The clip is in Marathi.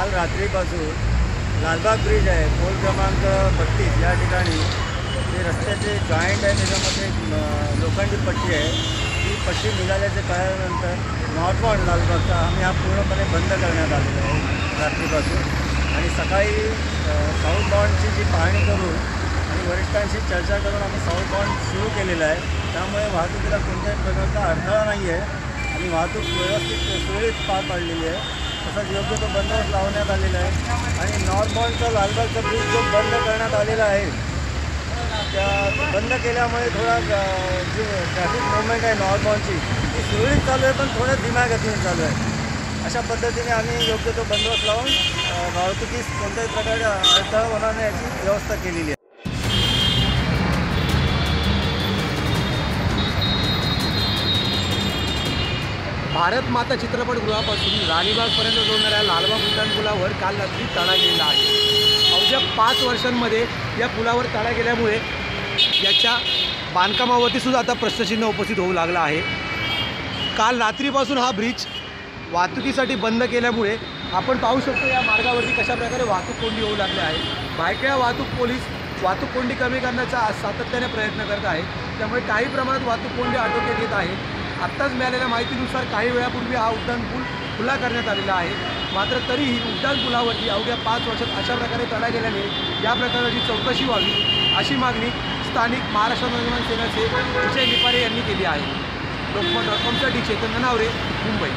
काल रात्रीपासून लालबाग ब्रिज आहे, पोल क्रमांक 32 या ठिकाणी जे रस्त्याचे जॉईंट आहे त्याच्यामध्ये लोखंडी पट्टी आहे. ही पट्टी निघाल्याचे कळल्यानंतर नॉर्थबाउंड लालबागचा आम्ही हा पूर्णपणे बंद करण्यात आलेला आहे रात्रीपासून. आणि सकाळी साऊथबाउंडची जी पाहणी करून आणि वरिष्ठांशी चर्चा करून आम्ही साऊथबाउंड सुरू केलेलं आहे. त्यामुळे वाहतुकीला कोणत्याही प्रकारचा अडथळा नाही आहे आणि वाहतूक व्यवस्थित सुरळीत पार पाडलेली आहे. तसंच योग्य तो बंदोबस्त लावण्यात आलेला आहे. आणि नॉर्थबाउंडचा लालबागचा ब्रिज जो बंद करण्यात आलेला आहे त्या बंद केल्यामुळे थोडा जी ट्रॅफिक मुवमेंट आहे नॉर्थबाउंडची ती सुरळीत चालू आहे, पण थोडं धीम्या गतीने चालू आहे. अशा पद्धतीने आम्ही योग्य तो बंदोबस्त लावून वाहतुकीस कोणत्याही प्रकारे अडथळा होणार नाही याची व्यवस्था केलेली आहे. भारत माता चित्रपटगृहापासून राणीबागपर्यंत जोडणाऱ्या लालबाग उड्डाणपुलावर काल रात्री तडा गेलेला आहे. अवघ्या 5 वर्षांमध्ये या पुलावर तडा गेल्यामुळे याच्या बांधकामावरती सुद्धा आता प्रश्नचिन्ह उपस्थित होऊ लागला आहे. काल रात्रीपासून हा ब्रिज वाहतुकीसाठी बंद केल्यामुळे आपण पाहू शकतो या मार्गावरती कशाप्रकारे वाहतूक कोंडी होऊ लागली आहे. भायखळा वाहतूक पोलीस वाहतूक कोंडी कमी करण्याचा सातत्याने प्रयत्न करत आहे. त्यामुळे काही प्रमाणात वाहतूक कोंडी आटोक्यात येत आहे. आत्ताच मिळालेल्या माहितीनुसार काही वेळापूर्वी हा उड्डाणपूल खुला करण्यात आलेला आहे. मात्र तरीही उड्डाणपुलावरती अवघ्या 5 वर्षात अशा प्रकारे तडा गेल्याने या प्रकाराची चौकशी व्हावी अशी मागणी स्थानिक महाराष्ट्र नवनिर्माण सेनेचे विजय निपारे यांनी केली आहे. लोकमत.comसाठी चेतन ननावरे, मुंबई.